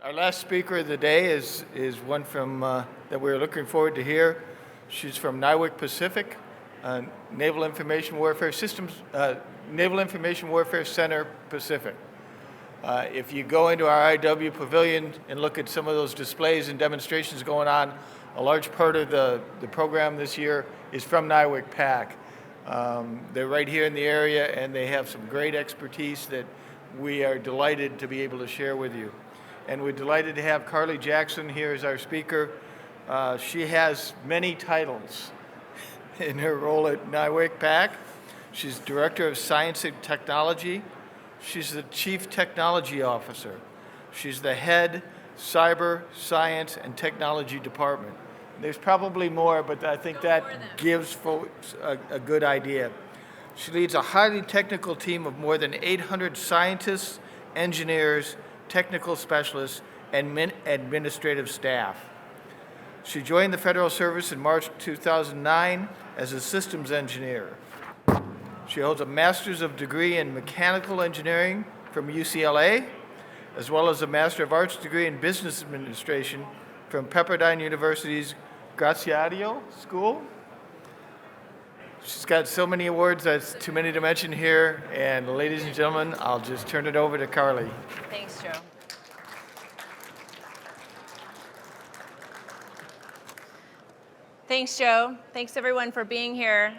Our last speaker of the day is one from that we're looking forward to hear. She's from NIWC Pacific, Naval Information Warfare Systems, Naval Information Warfare Center Pacific. If you go into our IW pavilion and look at some of those displays and demonstrations going on, a large part of the program this year is from NIWC PAC. They're right here in the area, and they have some great expertise that we are delighted to be able to share with you. And we're delighted to have Carly Jackson here as our speaker. She has many titles in her role at NIWC PAC. She's Director of Science and Technology. She's the Chief Technology Officer. She's the Head Cyber Science and Technology Department. There's probably more, but I think that gives folks a good idea. She leads a highly technical team of more than 800 scientists, engineers, technical specialists, and administrative staff. She joined the Federal Service in March 2009 as a systems engineer. She holds a master's of degree in mechanical engineering from UCLA, as well as a Master of Arts degree in business administration from Pepperdine University's Graziadio School. She's got so many awards, that's too many to mention here. And ladies and gentlemen, I'll just turn it over to Carly. Thanks, Joe. Thanks, Joe. Thanks, everyone, for being here.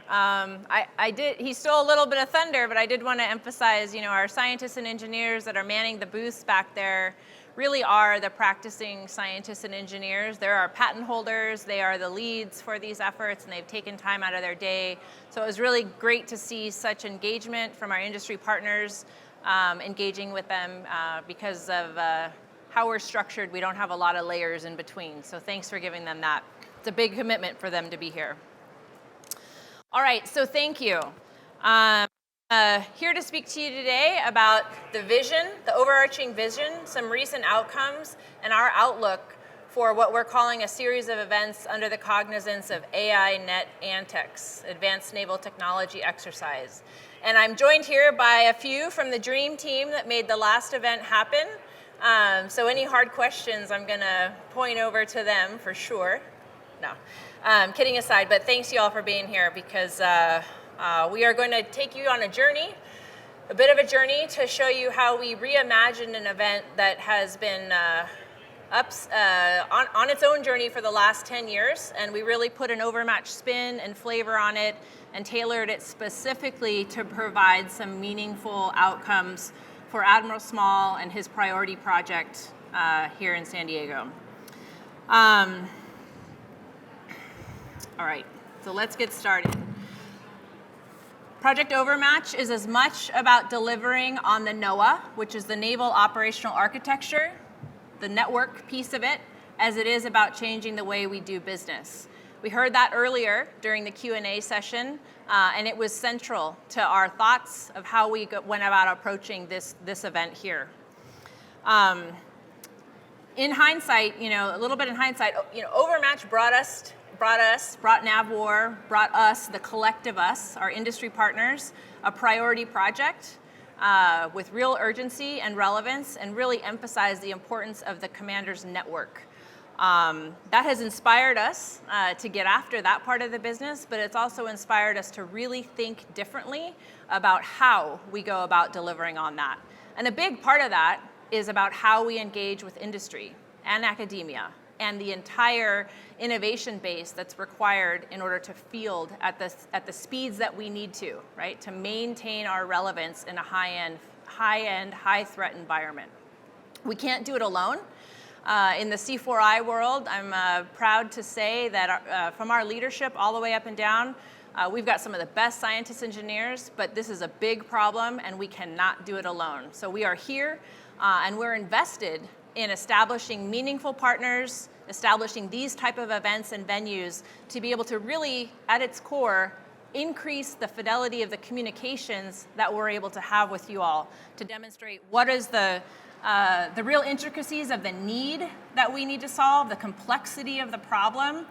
He stole a little bit of thunder, but I did want to emphasize, our scientists and engineers that are manning the booths back there really are the practicing scientists and engineers. They're our patent holders. They are the leads for these efforts, and they've taken time out of their day. So it was really great to see such engagement from our industry partners, engaging with them because of how we're structured. We don't have a lot of layers in between. So thanks for giving them that. It's a big commitment for them to be here. All right, so thank you. Here to speak to you today about the vision, the overarching vision, some recent outcomes, and our outlook for what we're calling a series of events under the cognizance of AI Net Antics, Advanced Naval Technology Exercise. And I'm joined here by a few from the dream team that made the last event happen. So any hard questions, I'm gonna point over to them for sure. No, kidding aside, but thanks you all for being here because we are going to take you on a journey, a bit of a journey to show you how we reimagined an event that has been on its own journey for the last 10 years, and we really put an overmatched spin and flavor on it and tailored it specifically to provide some meaningful outcomes for Admiral Small and his priority project here in San Diego. All right, so let's get started. Project Overmatch is as much about delivering on the NOAA, which is the Naval Operational Architecture, the network piece of it, as it is about changing the way we do business. We heard that earlier during the Q&A session, and it was central to our thoughts of how we went about approaching this event here. In hindsight, a little bit in hindsight, Overmatch brought NAVWAR, brought us, the collective us, our industry partners, a priority project with real urgency and relevance, and really emphasized the importance of the commander's network. That has inspired us to get after that part of the business, but it's also inspired us to really think differently about how we go about delivering on that. And a big part of that is about how we engage with industry and academia and the entire innovation base that's required in order to field at the speeds that we need to, right, to maintain our relevance in a high-end, high-threat environment. We can't do it alone. In the C4I world, I'm proud to say that from our leadership all the way up and down, we've got some of the best scientists, engineers, but this is a big problem and we cannot do it alone. So we are here and we're invested in establishing meaningful partners, establishing these type of events and venues to be able to really, at its core, increase the fidelity of the communications that we're able to have with you all to demonstrate what is the real intricacies of the need that we need to solve, the complexity of the problem.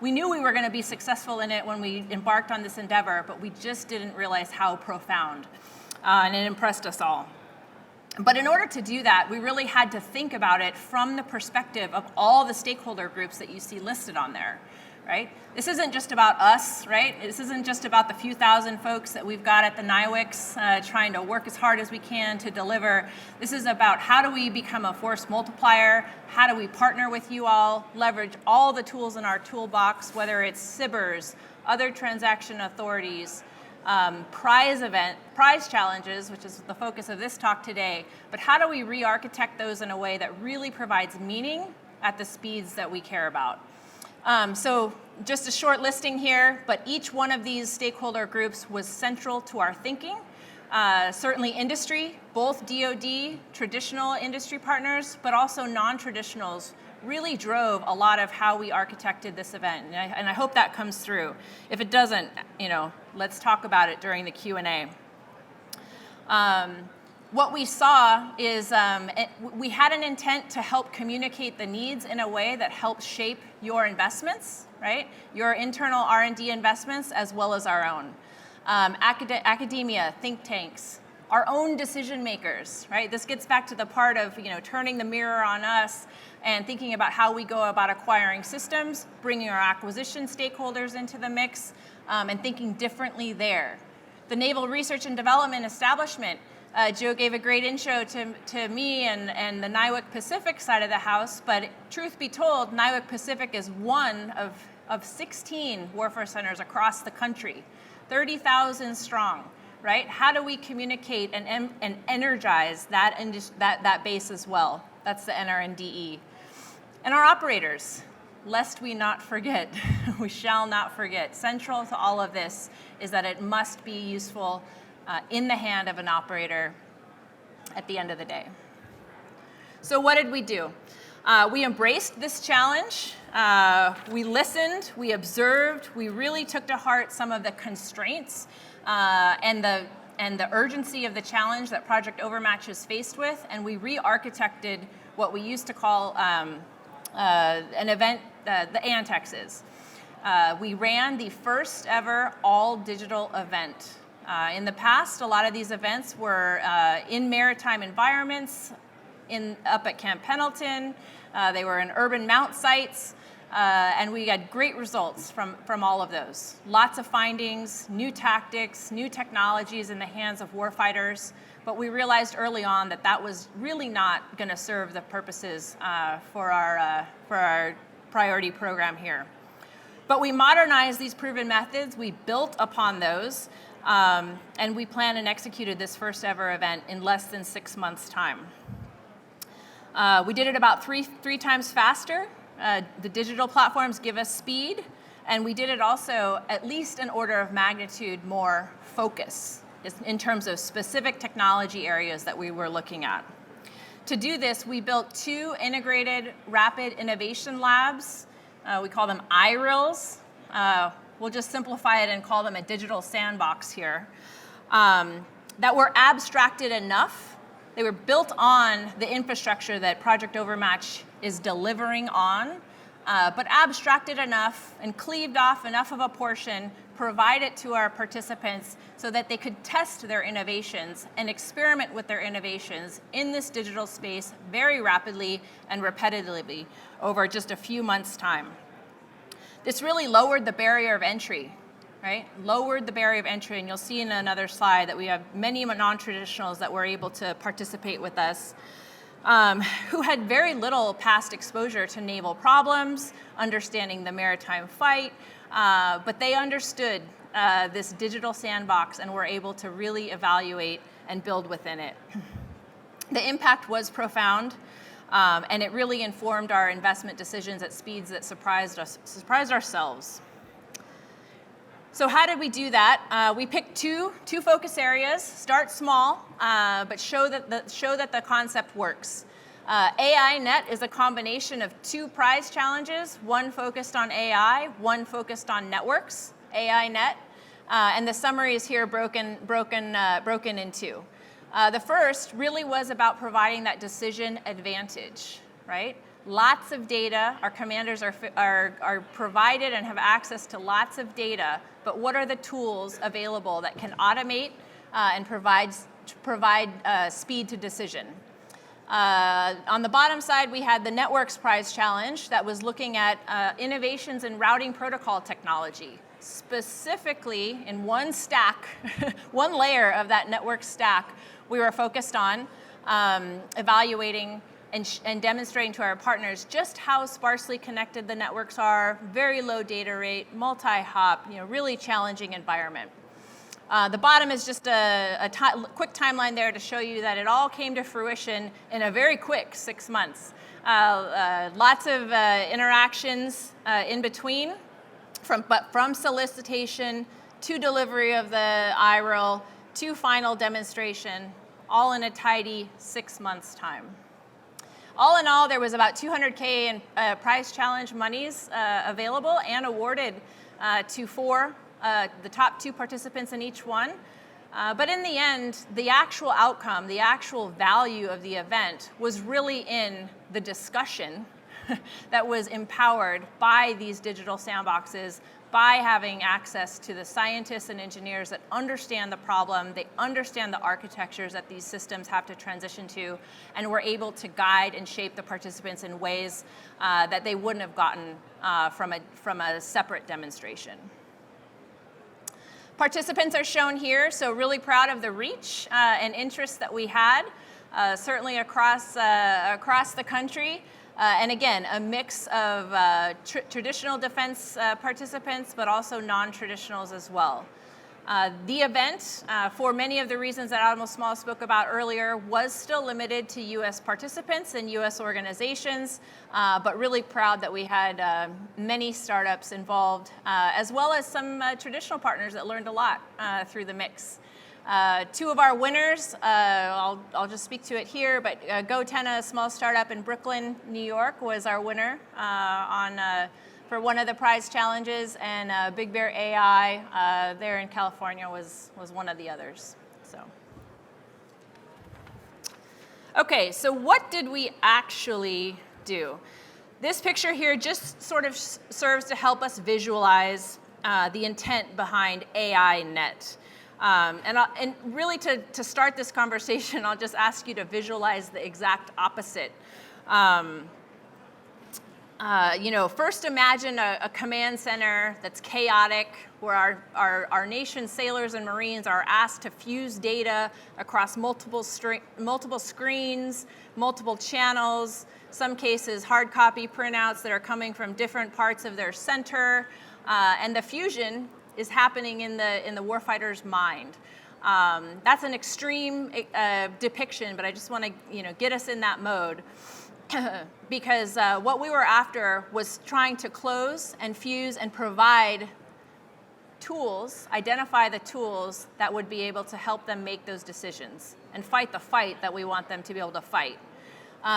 We knew we were going to be successful in it when we embarked on this endeavor, but we just didn't realize how profound, and it impressed us all. But in order to do that, we really had to think about it from the perspective of all the stakeholder groups that you see listed on there, right? This isn't just about us, right? This isn't just about the few thousand folks that we've got at the NIWC trying to work as hard as we can to deliver. This is about how do we become a force multiplier? How do we partner with you all, leverage all the tools in our toolbox, whether it's SIBRs, other transaction authorities, prize challenges, which is the focus of this talk today, but how do we re-architect those in a way that really provides meaning at the speeds that we care about? So just a short listing here, but each one of these stakeholder groups was central to our thinking. Certainly industry, both DoD, traditional industry partners, but also non-traditionals really drove a lot of how we architected this event, and I hope that comes through. If it doesn't, let's talk about it during the Q&A. What we saw is we had an intent to help communicate the needs in a way that helps shape your investments, right? Your internal R&D investments as well as our own. Academia, think tanks, our own decision makers, right? This gets back to the part of turning the mirror on us and thinking about how we go about acquiring systems, bringing our acquisition stakeholders into the mix, and thinking differently there. The Naval Research and Development establishment, Joe gave a great intro to me and the NIWC Pacific side of the house, but truth be told, NIWC Pacific is one of 16 warfare centers across the country, 30,000 strong, right? How do we communicate and energize that base as well? That's the NRNDE. And our operators, lest we not forget, we shall not forget, central to all of this is that it must be useful in the hand of an operator at the end of the day. So what did we do? We embraced this challenge. We listened, we observed, we really took to heart some of the constraints and the urgency of the challenge that Project Overmatch is faced with, and we re-architected what we used to call an event, the ANTEXs. We ran the first ever all-digital event. In the past, a lot of these events were in maritime environments, up at Camp Pendleton. They were in urban mount sites, and we had great results from all of those. Lots of findings, new tactics, new technologies in the hands of warfighters, but we realized early on that that was really not going to serve the purposes for our priority program here. But we modernized these proven methods, we built upon those, and we planned and executed this first ever event in less than 6 months' time. We did it about three times faster. The digital platforms give us speed, and we did it also at least an order of magnitude more focus in terms of specific technology areas that we were looking at. To do this, we built 2 integrated rapid innovation labs. We call them IRILs. We'll just simplify it and call them a digital sandbox here, that were abstracted enough. They were built on the infrastructure that Project Overmatch is delivering on, but abstracted enough and cleaved off enough of a portion, provide it to our participants so that they could test their innovations and experiment with their innovations in this digital space very rapidly and repetitively over just a few months' time. This really lowered the barrier of entry, right? Lowered the barrier of entry, and you'll see in another slide that we have many non-traditionals that were able to participate with us, who had very little past exposure to naval problems, understanding the maritime fight, but they understood this digital sandbox and were able to really evaluate and build within it. The impact was profound. And it really informed our investment decisions at speeds that surprised ourselves. So how did we do that? We picked two focus areas. Start small, but show that the concept works. AI Net is a combination of 2 prize challenges, one focused on AI, one focused on networks, AI Net, and the summary is here broken in 2. The first really was about providing that decision advantage, right? Lots of data. Our commanders are provided and have access to lots of data, but what are the tools available that can automate and provide speed to decision. On the bottom side, we had the Networks Prize Challenge that was looking at innovations in routing protocol technology. Specifically, in one stack, one layer of that network stack, we were focused on evaluating and demonstrating to our partners just how sparsely connected the networks are, very low data rate, multi-hop, really challenging environment. The bottom is just a quick timeline there to show you that it all came to fruition in a very quick 6 months. Lots of interactions in between, from solicitation to delivery of the IRIL to final demonstration, all in a tidy 6 months' time. All in all, there was about $200K in prize challenge monies available and awarded to the top 2 participants in each one. But in the end, the actual outcome, the actual value of the event was really in the discussion that was empowered by these digital sandboxes, by having access to the scientists and engineers that understand the problem, they understand the architectures that these systems have to transition to, and were able to guide and shape the participants in ways that they wouldn't have gotten from a separate demonstration. Participants are shown here, so really proud of the reach and interest that we had, certainly across the country. And again, a mix of traditional defense participants, but also non-traditionals as well. The event, for many of the reasons that Admiral Small spoke about earlier, was still limited to U.S. participants and U.S. organizations, but really proud that we had many startups involved, as well as some traditional partners that learned a lot through the mix. 2 of our winners, I'll just speak to it here, but GoTenna, a small startup in Brooklyn, New York, was our winner for one of the prize challenges, and Big Bear AI there in California was one of the others. Okay, so what did we actually do? This picture here just sort of serves to help us visualize the intent behind AI Net. And really to start this conversation, I'll just ask you to visualize the exact opposite. First imagine a command center that's chaotic, where our nation's sailors and Marines are asked to fuse data across multiple screens, multiple channels, some cases hard copy printouts that are coming from different parts of their center, and the fusion is happening in the warfighter's mind. That's an extreme depiction, but I just want to get us in that mode. Because what we were after was trying to close and fuse and provide tools, identify the tools that would be able to help them make those decisions and fight the fight that we want them to be able to fight.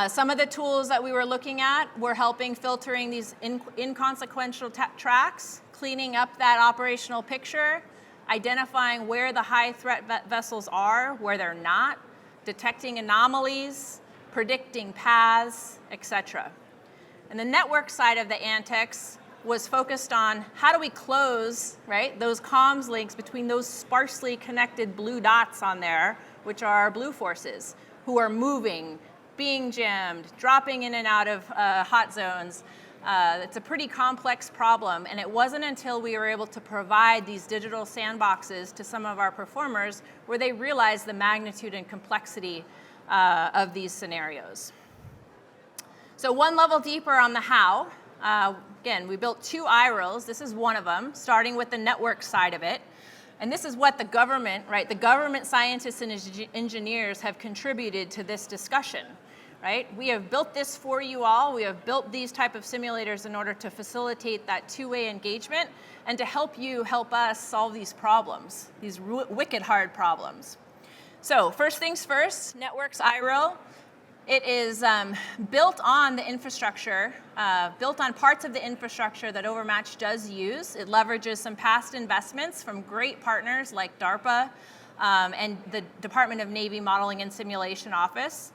Some of the tools that we were looking at were helping filtering these inconsequential tracks, cleaning up that operational picture, identifying where the high threat vessels are, where they're not, detecting anomalies, predicting paths, etc. And the network side of the antics was focused on how do we close, right, those comms links between those sparsely connected blue dots on there, which are blue forces, who are moving, being jammed, dropping in and out of hot zones. It's a pretty complex problem, and it wasn't until we were able to provide these digital sandboxes to some of our performers where they realized the magnitude and complexity of these scenarios. So one level deeper on the how, again, we built 2 IRILs. This is one of them, starting with the network side of it. And this is what the government, right, the government scientists and engineers have contributed to this discussion, right? We have built this for you all. We have built these type of simulators in order to facilitate that 2-way engagement and to help you help us solve these problems, these wicked hard problems. So first things first, Networks IRIL. It is built on the infrastructure, built on parts of the infrastructure that Overmatch does use. It leverages some past investments from great partners like DARPA and the Department of Navy Modeling and Simulation Office.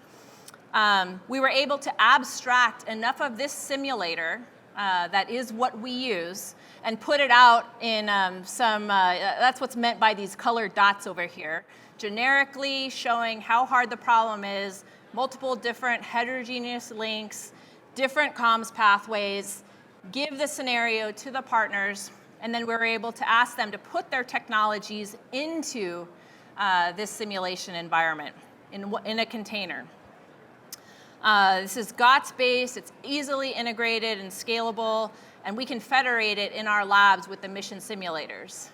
We were able to abstract enough of this simulator that is what we use and put it out in that's what's meant by these colored dots over here, generically showing how hard the problem is, multiple different heterogeneous links, different comms pathways, give the scenario to the partners, and then we're able to ask them to put their technologies into this simulation environment in a container. This is GOTS-based, it's easily integrated and scalable, and we can federate it in our labs with the mission simulators.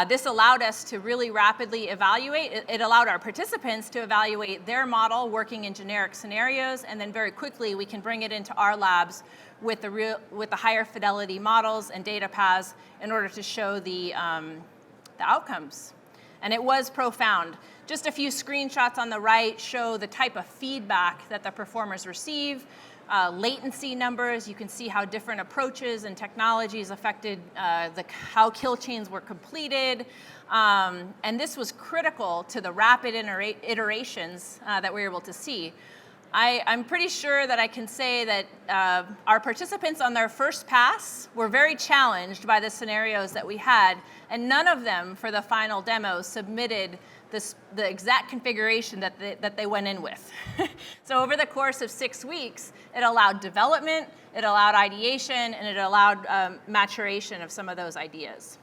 This allowed us to really rapidly evaluate. It allowed our participants to evaluate their model working in generic scenarios, and then very quickly we can bring it into our labs with the higher fidelity models and data paths in order to show the outcomes. And it was profound. Just a few screenshots on the right show the type of feedback that the performers receive. Latency numbers, you can see how different approaches and technologies affected how kill chains were completed. And this was critical to the rapid iterations that we were able to see. I'm pretty sure that I can say that our participants on their first pass were very challenged by the scenarios that we had, and none of them for the final demo submitted the exact configuration that they went in with. So over the course of 6 weeks, it allowed development, it allowed ideation, and it allowed maturation of some of those ideas.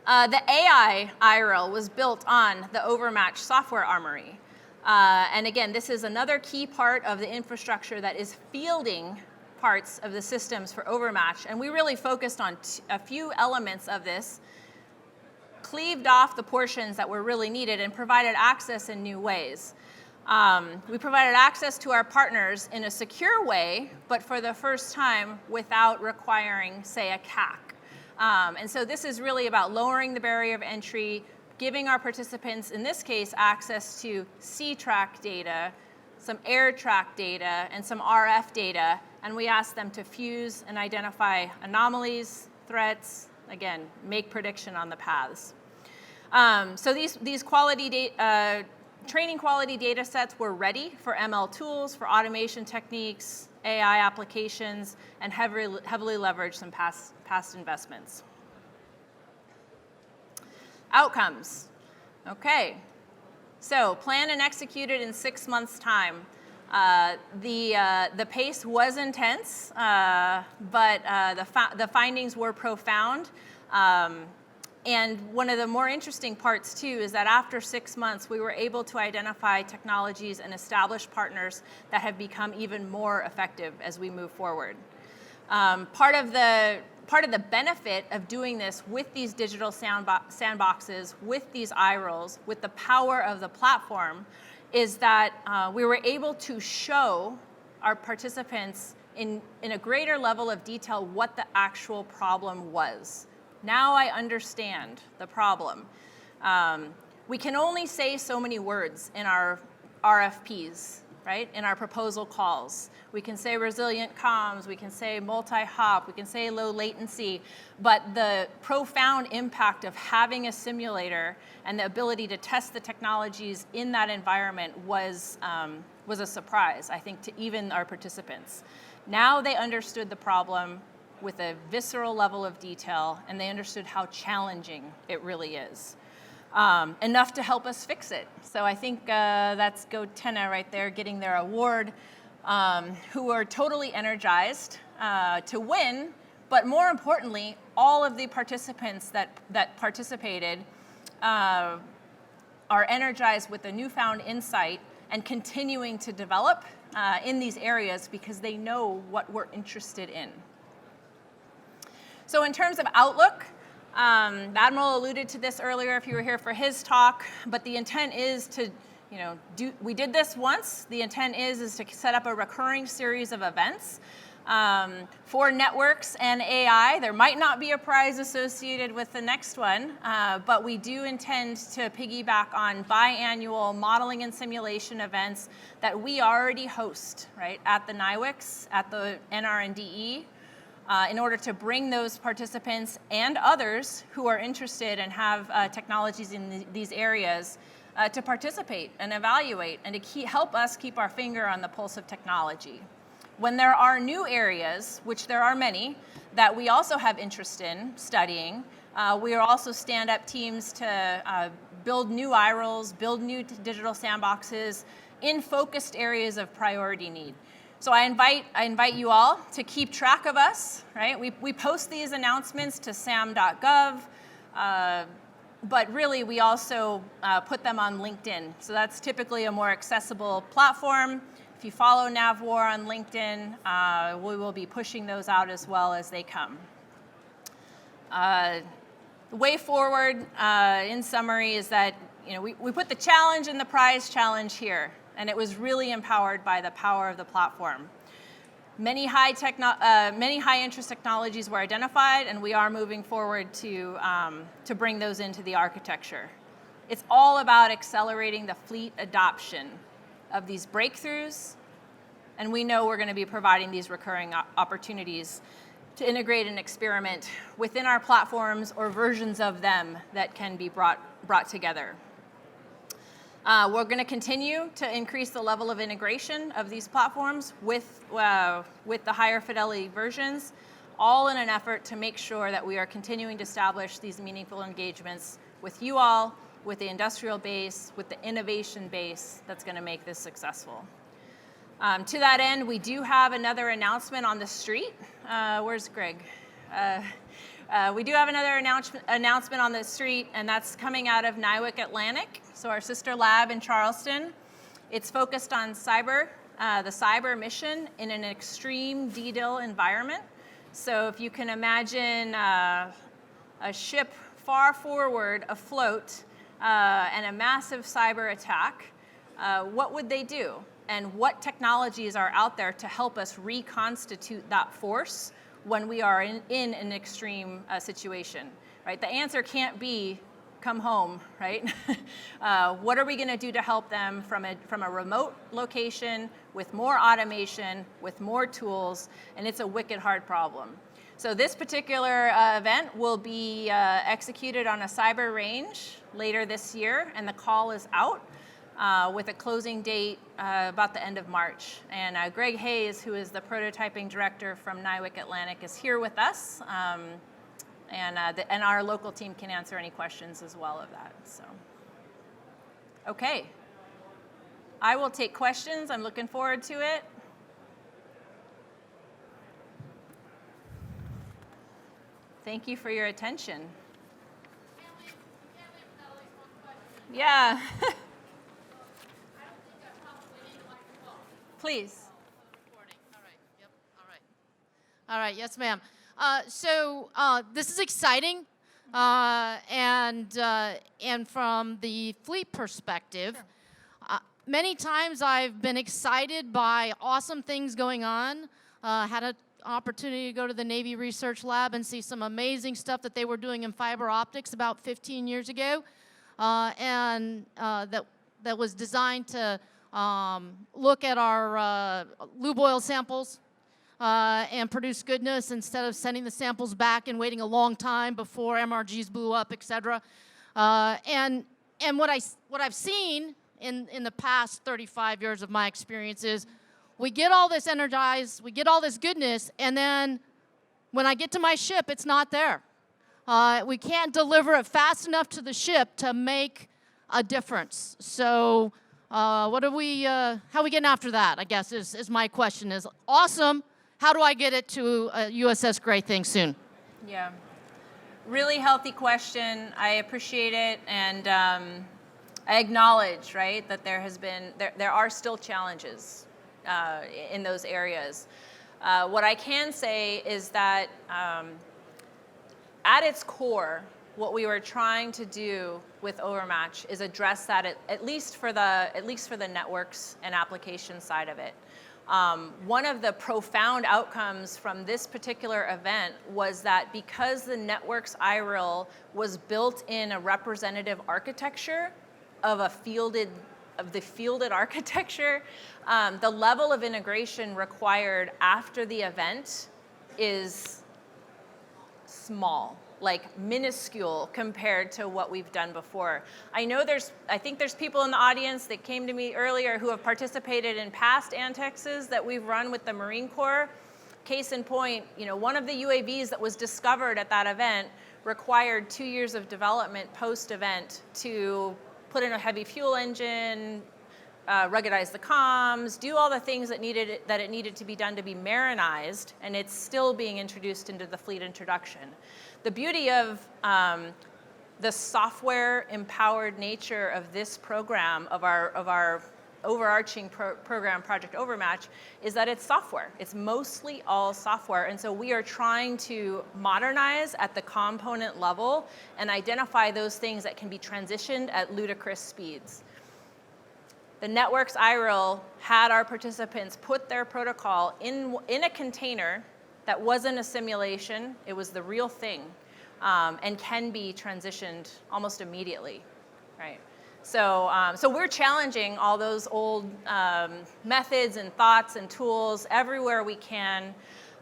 The AI IRL was built on the Overmatch software armory. And again, this is another key part of the infrastructure that is fielding parts of the systems for Overmatch. And we really focused on a few elements of this, cleaved off the portions that were really needed, and provided access in new ways. We provided access to our partners in a secure way, but for the first time without requiring, say, a CAC. And so this is really about lowering the barrier of entry, giving our participants, in this case, access to C-track data, some air track data, and some RF data, and we ask them to fuse and identify anomalies, threats, again, make prediction on the paths. So these training quality data sets were ready for ML tools, for automation techniques, AI applications, and heavily leveraged some past investments. Outcomes. Okay, so planned and executed in 6 months' time. The pace was intense, but the findings were profound. And one of the more interesting parts, too, is that after 6 months, we were able to identify technologies and establish partners that have become even more effective as we move forward. Part of the benefit of doing this with these digital sandboxes, with these iRoles, with the power of the platform, is that we were able to show our participants in a greater level of detail what the actual problem was. Now I understand the problem. We can only say so many words in our RFPs, right? In our proposal calls. We can say resilient comms, we can say multi-hop, we can say low latency, but the profound impact of having a simulator and the ability to test the technologies in that environment was a surprise, I think, to even our participants. Now they understood the problem with a visceral level of detail, and they understood how challenging it really is. Enough to help us fix it. So I think that's GoTenna right there getting their award, who are totally energized to win, but more importantly, all of the participants that participated are energized with a newfound insight and continuing to develop in these areas because they know what we're interested in. So in terms of outlook, the Admiral alluded to this earlier if you were here for his talk, but the intent is to, we did this once. The intent is to set up a recurring series of events for networks and AI. There might not be a prize associated with the next one, but we do intend to piggyback on biannual modeling and simulation events that we already host, right, at the NIWC, at the NRNDE, in order to bring those participants and others who are interested and have technologies in these areas to participate and evaluate and to help us keep our finger on the pulse of technology. When there are new areas, which there are many, that we also have interest in studying. We are also stand-up teams to build new iRoles, build new digital sandboxes in focused areas of priority need. So I invite you all to keep track of us, right? We post these announcements to sam.gov, but really we also put them on LinkedIn. So that's typically a more accessible platform. If you follow NavWar on LinkedIn, we will be pushing those out as well as they come. The way forward, in summary, is that we put the challenge and the prize challenge here, and it was really empowered by the power of the platform. Many high interest technologies were identified, and we are moving forward to bring those into the architecture. It's all about accelerating the fleet adoption of these breakthroughs, and we know we're going to be providing these recurring opportunities to integrate and experiment within our platforms or versions of them that can be brought together. We're going to continue to increase the level of integration of these platforms with the higher fidelity versions, all in an effort to make sure that we are continuing to establish these meaningful engagements with you all, with the industrial base, with the innovation base that's going to make this successful. To that end, we do have another announcement on the street. Where's Greg? We do have another announcement on the street, and that's coming out of NIWC Atlantic, so our sister lab in Charleston. It's focused on cyber, the cyber mission in an extreme DDIL environment. So if you can imagine a ship far forward afloat and a massive cyber attack, what would they do? And what technologies are out there to help us reconstitute that force when we are in an extreme situation, right? The answer can't be come home, right? What are we going to do to help them from a remote location with more automation, with more tools, and it's a wicked hard problem. So this particular event will be executed on a cyber range later this year, and the call is out. With a closing date about the end of March. And Greg Hayes, who is the prototyping director from NIWC Atlantic, is here with us. And our local team can answer any questions as well of that. So, okay. I will take questions. I'm looking forward to it. Thank you for your attention. Yeah. Please. All right, yes, ma'am. So this is exciting, and from the fleet perspective, many times I've been excited by awesome things going on. Had an opportunity to go to the Navy Research Lab and see some amazing stuff that they were doing in fiber optics about 15 years ago, and that was designed to look at our lube oil samples and produce goodness instead of sending the samples back and waiting a long time before MRGs blew up, et cetera. And what I've seen in the past 35 years of my experience is we get all this energized, we get all this goodness, and then when I get to my ship, it's not there. We can't deliver it fast enough to the ship to make a difference. So how are we getting after that, I guess, is my question. Is awesome. How do I get it to USS Great Thing soon? Yeah. Really healthy question. I appreciate it. And I acknowledge, right, that there are still challenges in those areas. What I can say is that at its core, what we were trying to do with Overmatch is address that at least for the networks and application side of it. One of the profound outcomes from this particular event was that because the network's iRIL was built in a representative architecture of the fielded architecture, the level of integration required after the event is small, like minuscule compared to what we've done before. I think there's people in the audience that came to me earlier who have participated in past antexes that we've run with the Marine Corps. case in point, one of the UAVs that was discovered at that event required 2 years of development post-event to put in a heavy fuel engine, ruggedize the comms, do all the things that it needed to be done to be marinized, and it's still being introduced into the fleet introduction. The beauty of the software-empowered nature of this program, of our overarching program, Project Overmatch, is that it's software. It's mostly all software, and so we are trying to modernize at the component level and identify those things that can be transitioned at ludicrous speeds. The Networks IRIL had our participants put their protocol in a container that wasn't a simulation, it was the real thing, and can be transitioned almost immediately, right? So we're challenging all those old methods and thoughts and tools everywhere we can,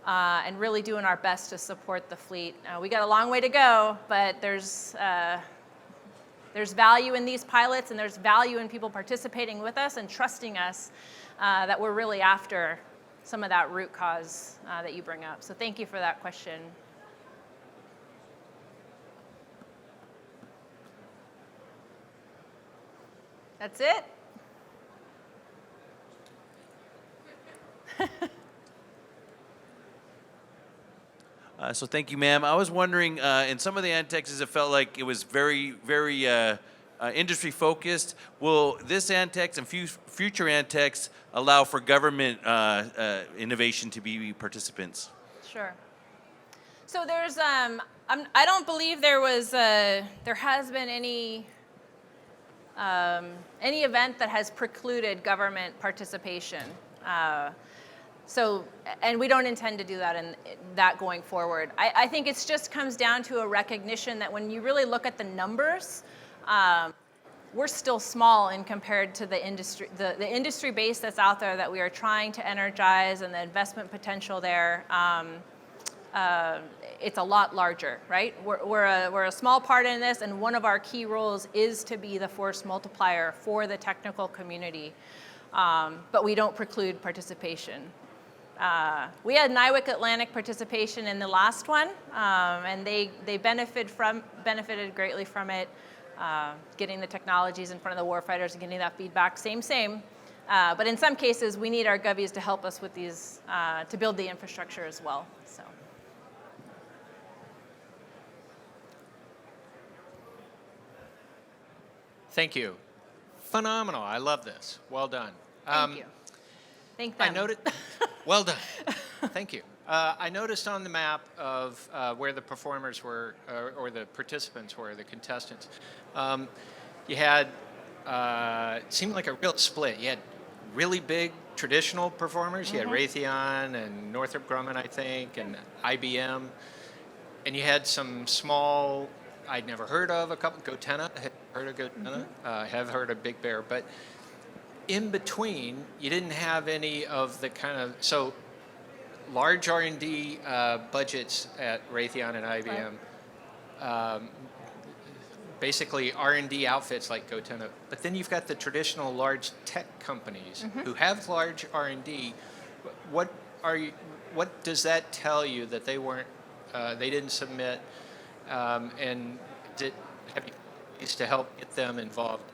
and really doing our best to support the fleet. We got a long way to go, but there's value in these pilots, and there's value in people participating with us and trusting us that we're really after some of that root cause that you bring up. So thank you for that question. That's it? So thank you, ma'am. I was wondering, in some of the antexes, it felt like it was very, very industry focused. Will this antex and future antex allow for government innovation to be participants? Sure. So there's, I don't believe there has been any event that has precluded government participation. And we don't intend to do that going forward. I think it just comes down to a recognition that when you really look at the numbers, we're still small in compared to the industry base that's out there that we are trying to energize, and the investment potential there. It's a lot larger, right? We're a small part in this, and one of our key roles is to be the force multiplier for the technical community, but we don't preclude participation. We had NIWC Atlantic participation in the last one, and they benefited greatly from it, getting the technologies in front of the warfighters and getting that feedback. Same. But in some cases, we need our govies to help us with these, to build the infrastructure as well. So. Thank you. Phenomenal. I love this. Well done. Thank you. Thank them. I noted. Well done. Thank you. I noticed on the map of where the performers were, or the participants were, the contestants, you had, it seemed like a real split. You had really big traditional performers. You had Raytheon and Northrop Grumman, I think, and IBM. And you had some small, I'd never heard of, a couple, Gotenna, I had heard of Gotenna, have heard of Big Bear, but in between, you didn't have any of the kind of, so large R&D budgets at Raytheon and IBM, basically R&D outfits like Gotenna, but then you've got the traditional large tech companies who have large R&D. What does that tell you that they weren't, they didn't submit, and have you ways to help get them involved?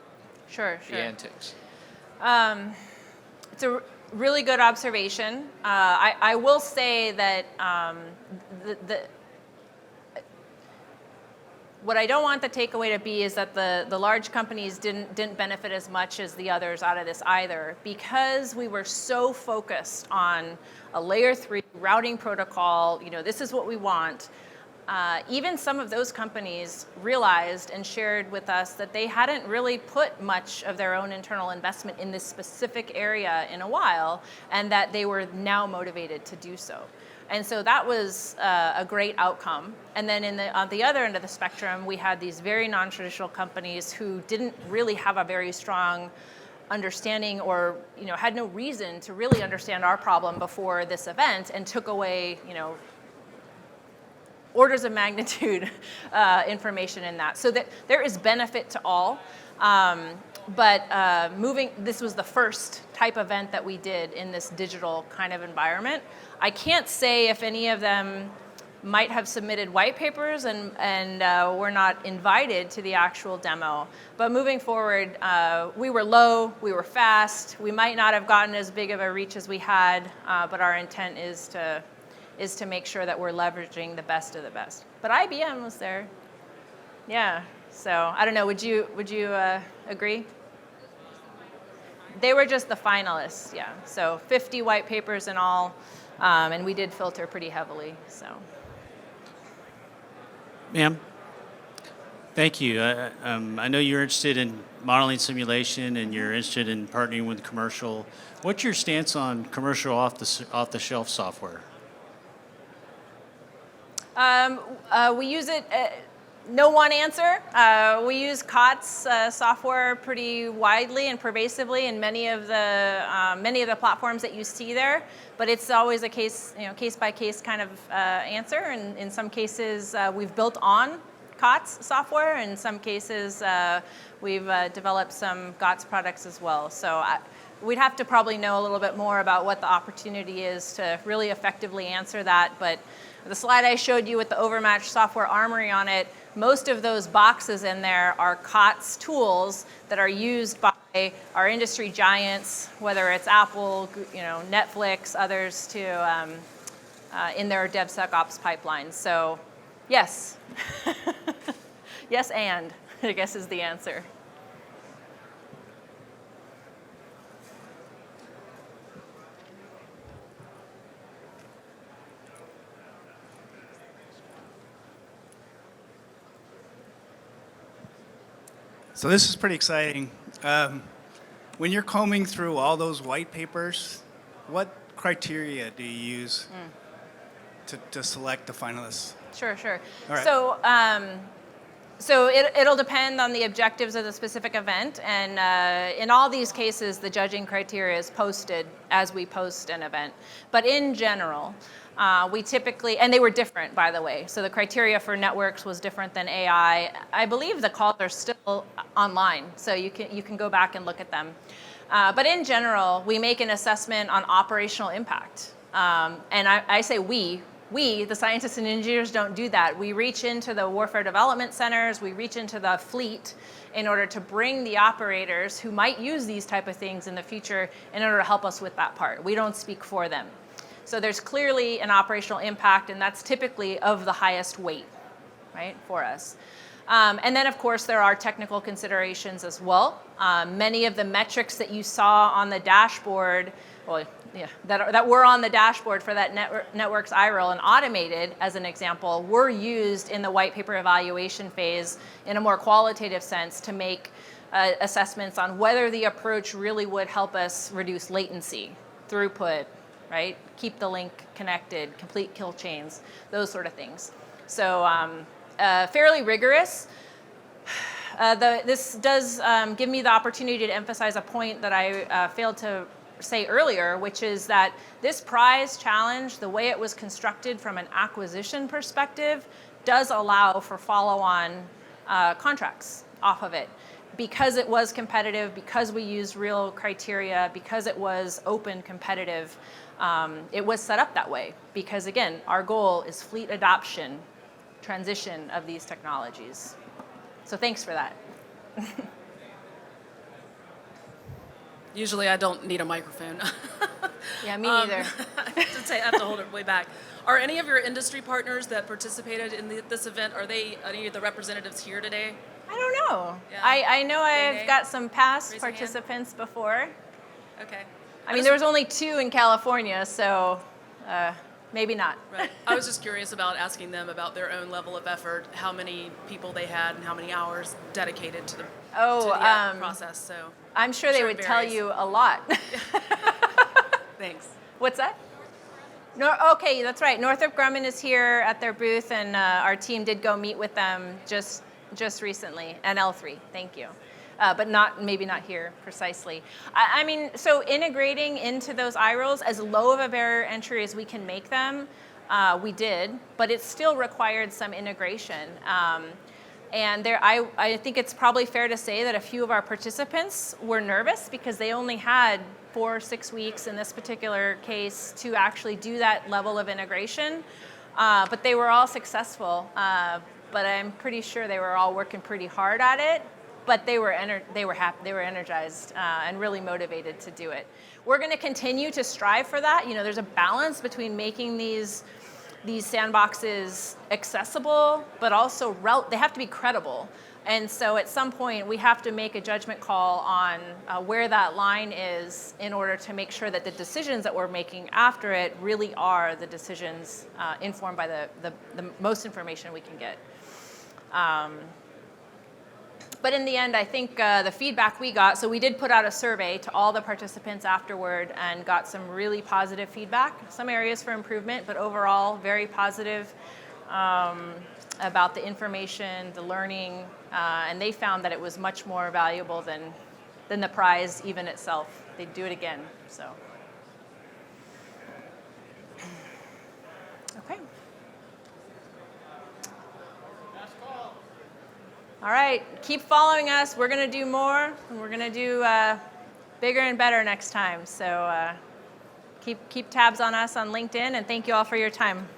Sure. The antics. It's a really good observation. I will say that what I don't want the takeaway to be is that the large companies didn't benefit as much as the others out of this either, because we were so focused on a layer 3 routing protocol. This is what we want. Even some of those companies realized and shared with us that they hadn't really put much of their own internal investment in this specific area in a while, and that they were now motivated to do so. And so that was a great outcome. And then on the other end of the spectrum, we had these very non-traditional companies who didn't really have a very strong understanding, or had no reason to really understand our problem before this event, and took away orders of magnitude information in that. So that there is benefit to all. But this was the first type event that we did in this digital kind of environment. I can't say if any of them might have submitted white papers and were not invited to the actual demo. But moving forward, we were low, we were fast, we might not have gotten as big of a reach as we had, but our intent is to make sure that we're leveraging the best of the best. But IBM was there. Yeah, so I don't know, would you agree? They were just the finalists, yeah. So 50 white papers in all, and we did filter pretty heavily, so. Ma'am, thank you. I know you're interested in modeling simulation and you're interested in partnering with commercial. What's your stance on commercial off-the-shelf software? We use it, no one answer. We use COTS software pretty widely and pervasively in many of the platforms that you see there, but it's always a case by case kind of answer. And in some cases, we've built on COTS software. In some cases, we've developed some GOTS products as well. So we'd have to probably know a little bit more about what the opportunity is to really effectively answer that. But the slide I showed you with the Overmatch software armory on it, most of those boxes in there are COTS tools that are used by our industry giants, whether it's Apple, Netflix, others, to in their DevSecOps pipelines. So, yes, yes, and I guess is the answer. So this is pretty exciting. When you're combing through all those white papers, what criteria do you use to select the finalists? Sure. All right. So it'll depend on the objectives of the specific event, and in all these cases, the judging criteria is posted as we post an event. But in general, we typically, and they were different, by the way. So the criteria for networks was different than AI. I believe the calls are still online, so you can go back and look at them. But in general, we make an assessment on operational impact. And I say we, the scientists and engineers, don't do that. We reach into the warfare development centers, we reach into the fleet in order to bring the operators who might use these type of things in the future in order to help us with that part. We don't speak for them. So there's clearly an operational impact, and that's typically of the highest weight, right, for us. And then, of course, there are technical considerations as well. Many of the metrics that you saw on the dashboard, that were on the dashboard for that networks IRL and automated, as an example, were used in the white paper evaluation phase in a more qualitative sense to make assessments on whether the approach really would help us reduce latency, throughput, right? Keep the link connected, complete kill chains, those sort of things. So fairly rigorous. This does give me the opportunity to emphasize a point that I failed to say earlier, which is that this prize challenge, the way it was constructed from an acquisition perspective, does allow for follow-on contracts off of it. Because it was competitive, because we used real criteria, because it was open competitive, it was set up that way. Because again, our goal is fleet adoption, transition of these technologies. So thanks for that. Usually I don't need a microphone. Yeah, me neither. I have to hold it way back. Are any of your industry partners that participated in this event, are they any of the representatives here today? I don't know. Yeah. I know I've Nay. got some past Raise your hand. participants before. Okay. I mean, there was only 2 in California, so maybe not. Right. I was just curious about asking them about their own level of effort, how many people they had, and how many hours dedicated to the process. So I'm sure they it would tell varies. you a lot. Thanks. What's that? No, okay, that's right. Northrop Grumman is here at their booth, and our team did go meet with them just recently, and L3, thank you. But maybe not here precisely. I mean, so integrating into those eye rolls, as low of a barrier entry as we can make them, We did, but it still required some integration. And I think it's probably fair to say that a few of our participants were nervous because they only had 4 or 6 weeks in this particular case to actually do that level of integration. But they were all successful. But I'm pretty sure they were all working pretty hard at it. But they were happy, they were energized and really motivated to do it. We're going to continue to strive for that. You know, there's a balance between making these sandboxes accessible, but also they have to be credible. And so at some point, we have to make a judgment call on where that line is in order to make sure that the decisions that we're making after it really are the decisions informed by the most information we can get. But in the end, I think the feedback we got, so we did put out a survey to all the participants afterward and got some really positive feedback, some areas for improvement, but overall very positive about the information, the learning, and they found that it was much more valuable than the prize even itself. They'd do it again, so. Okay. All right, keep following us. We're going to do more, and we're going to do bigger and better next time. So keep tabs on us on LinkedIn, and thank you all for your time.